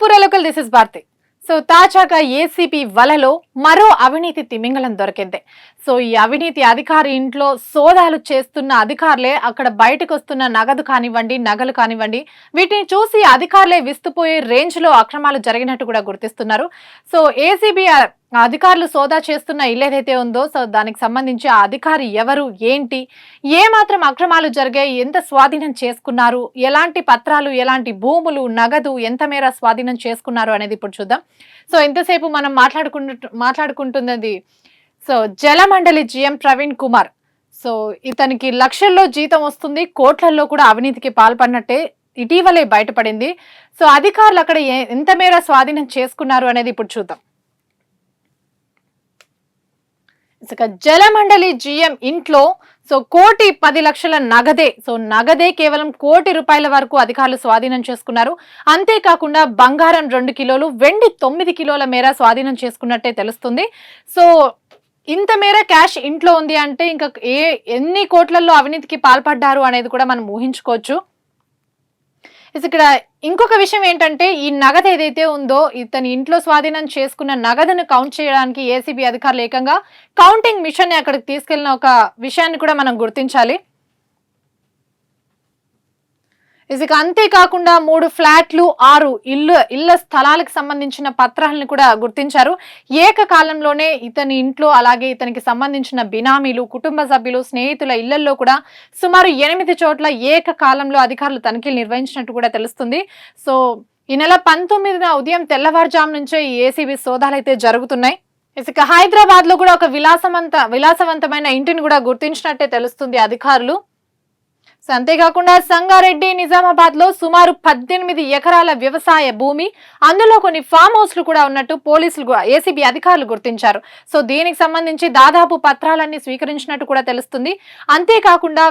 పూరా local, this is Bharati. So తాజాగా ACB వలలో మరో అవినీతి తిమింగలం దొరికింది. సో ఈ అవినీతి అధికారి ఇంట్లో సోదాలు చేస్తున్న అధికారులే అక్కడ బయటకు వస్తున్న నగదు కానివ్వండి, నగలు కానివ్వండి, వీటిని చూసి అధికారులే విస్తుపోయే రేంజ్ లో అక్రమాలు జరిగినట్టు కూడా గుర్తిస్తున్నారు. సో ఏసీబీ అధికారులు సోదా చేస్తున్న ఇల్లు ఏదైతే ఉందో, సో దానికి సంబంధించి ఆ అధికారి ఎవరు, ఏంటి, ఏ మాత్రం అక్రమాలు జరిగాయి, ఎంత స్వాధీనం చేసుకున్నారు, ఎలాంటి పత్రాలు, ఎలాంటి భూములు, నగదు ఎంత మేర స్వాధీనం చేసుకున్నారు అనేది ఇప్పుడు చూద్దాం. సో ఇంతసేపు మనం మాట్లాడుకుంటున్నది సో జలమండలి జీఎం ప్రవీణ్ కుమార్. సో ఇతనికి లక్షల్లో జీతం వస్తుంది, కోట్లలో కూడా అవినీతికి పాల్పడినట్టే ఇటీవలే బయటపడింది. సో అధికారులు అక్కడ ఎంత మేర స్వాధీనం చేసుకున్నారు అనేది ఇప్పుడు చూద్దాం. జలమండలి జీఎం ఇంట్లో సో 1,10,00,000 నగదే, సో నగదే కేవలం ₹1,00,00,000 వరకు అధికారులు స్వాధీనం చేసుకున్నారు. అంతేకాకుండా బంగారం 2 కిలోలు, వెండి 9 కిలోల మేర స్వాధీనం చేసుకున్నట్టే తెలుస్తుంది. సో ఇంత మేర క్యాష్ ఇంట్లో ఉంది అంటే ఇంకా ఎన్ని కోట్లలో అవినీతికి పాల్పడ్డారు అనేది కూడా మనం ఊహించుకోవచ్చు. ఇక్కడ ఇంకొక విషయం ఏంటంటే, ఈ నగదు ఏదైతే ఉందో, ఇతని ఇంట్లో స్వాధీనం చేసుకున్న నగదును కౌంట్ చేయడానికి ఏసీబీ అధికారులు ఏకంగా కౌంటింగ్ మిషన్ ని అక్కడికి తీసుకెళ్లిన ఒక విషయాన్ని కూడా మనం గుర్తించాలి. అంతేకాకుండా 3 ఫ్లాట్లు, 6 ఇళ్ల స్థలాలకు సంబంధించిన పత్రాలను కూడా గుర్తించారు. ఏకకాలంలోనే ఇతని ఇంట్లో, అలాగే ఇతనికి సంబంధించిన బినామీలు, కుటుంబ సభ్యులు, స్నేహితుల ఇళ్లలో కూడా సుమారు 8 చోట్ల ఏకకాలంలో అధికారులు తనిఖీలు నిర్వహించినట్టు కూడా తెలుస్తుంది. సో ఈ నెల 19న ఉదయం తెల్లవారుజాము నుంచే ఈ ఏసీబీ సోదాలు అయితే జరుగుతున్నాయి. హైదరాబాద్ లో కూడా ఒక విలాసవంతమైన ఇంటిని కూడా గుర్తించినట్టే తెలుస్తుంది అధికారులు. అంతేకాకుండా సంగారెడ్డి, నిజామాబాద్ లో సుమారు 18 ఎకరాల వ్యవసాయ భూమి, అందులో కొన్ని ఫామ్ హౌస్లు కూడా ఉన్నట్టు పోలీసులు, ఏసీబీ అధికారులు గుర్తించారు. సో దీనికి సంబంధించి దాదాపు పత్రాలన్నీ స్వీకరించినట్టు కూడా తెలుస్తుంది. అంతేకాకుండా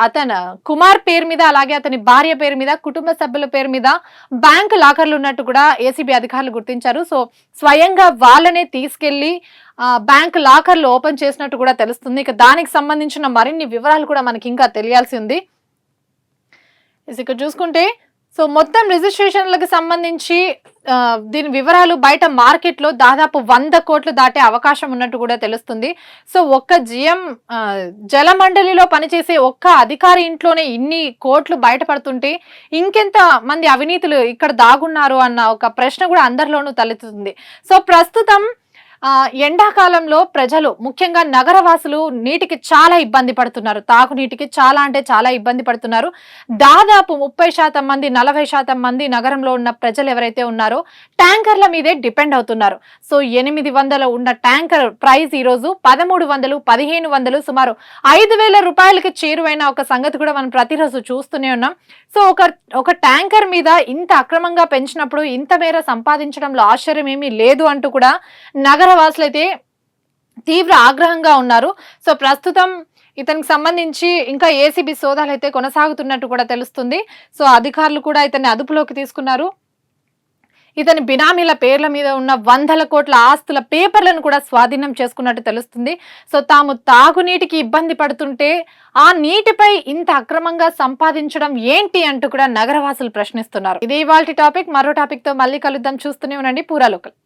అతను కుమార్ పేరు మీద, అలాగే అతని భార్య పేరు మీద, కుటుంబ సభ్యుల పేరు మీద బ్యాంకు లాకర్లు ఉన్నట్టు కూడా ఏసీబీ అధికారులు గుర్తించారు. సో స్వయంగా వాళ్ళనే తీసుకెళ్లి బ్యాంక్ లాకర్లు ఓపెన్ చేసినట్టు కూడా తెలుస్తుంది. ఇక దానికి సంబంధించిన మరిన్ని వివరాలు కూడా మనకి ఇంకా తెలియాల్సి ఉంది. ఇక్కడ చూసుకుంటే సో మొత్తం రిజిస్ట్రేషన్లకు సంబంధించి దీని వివరాలు బయట మార్కెట్ లో దాదాపు 100 కోట్లు దాటే అవకాశం ఉన్నట్టు కూడా తెలుస్తుంది. సో ఒక్క జలమండలిలో పనిచేసే ఒక్క అధికారి ఇంట్లోనే ఇన్ని కోట్లు బయటపడుతుంటే ఇంకెంత మంది అవినీతులు ఇక్కడ దాగున్నారు అన్న ఒక ప్రశ్న కూడా అందరిలోనూ తలెత్తుతుంది. సో ప్రస్తుతం ఎండాకాలంలో ప్రజలు, ముఖ్యంగా నగరవాసులు నీటికి చాలా ఇబ్బంది పడుతున్నారు. తాగునీటికి చాలా ఇబ్బంది పడుతున్నారు. దాదాపు 30% మంది, 40% మంది నగరంలో ఉన్న ప్రజలు ఎవరైతే ఉన్నారో ట్యాంకర్ల మీదే డిపెండ్ అవుతున్నారు. సో 800 ఉన్న ట్యాంకర్ ప్రైస్ ఈ రోజు 1300, 1500, సుమారు 5,000 రూపాయలకి చేరువైన ఒక సంగతి కూడా మనం ప్రతిరోజు చూస్తూనే ఉన్నాం. సో ఒక ట్యాంకర్ మీద ఇంత అక్రమంగా పెంచినప్పుడు ఇంత మేర సంపాదించడంలో ఆశ్చర్యం ఏమీ లేదు అంటూ కూడా నగరవాసులు అయితే తీవ్ర ఆగ్రహంగా ఉన్నారు. సో ప్రస్తుతం ఇతనికి సంబంధించి ఇంకా ఏసీబీ సోదాలు అయితే కొనసాగుతున్నట్టు కూడా తెలుస్తుంది. సో అధికారులు కూడా ఇతన్ని అదుపులోకి తీసుకున్నారు. ఇతని బినామీల పేర్ల మీద ఉన్న 100 కోట్ల ఆస్తుల పేపర్లను కూడా స్వాధీనం చేసుకున్నట్టు తెలుస్తుంది. సో తాము తాగునీటికి ఇబ్బంది పడుతుంటే ఆ నీటిపై ఇంత అక్రమంగా సంపాదించడం ఏంటి అంటూ కూడా నగరవాసులు ప్రశ్నిస్తున్నారు. ఇది ఇవాల్టి టాపిక్. మరో టాపిక్ తో మళ్ళీ కలుద్దాం. చూస్తూనే ఉండండి పూరా లోకల్.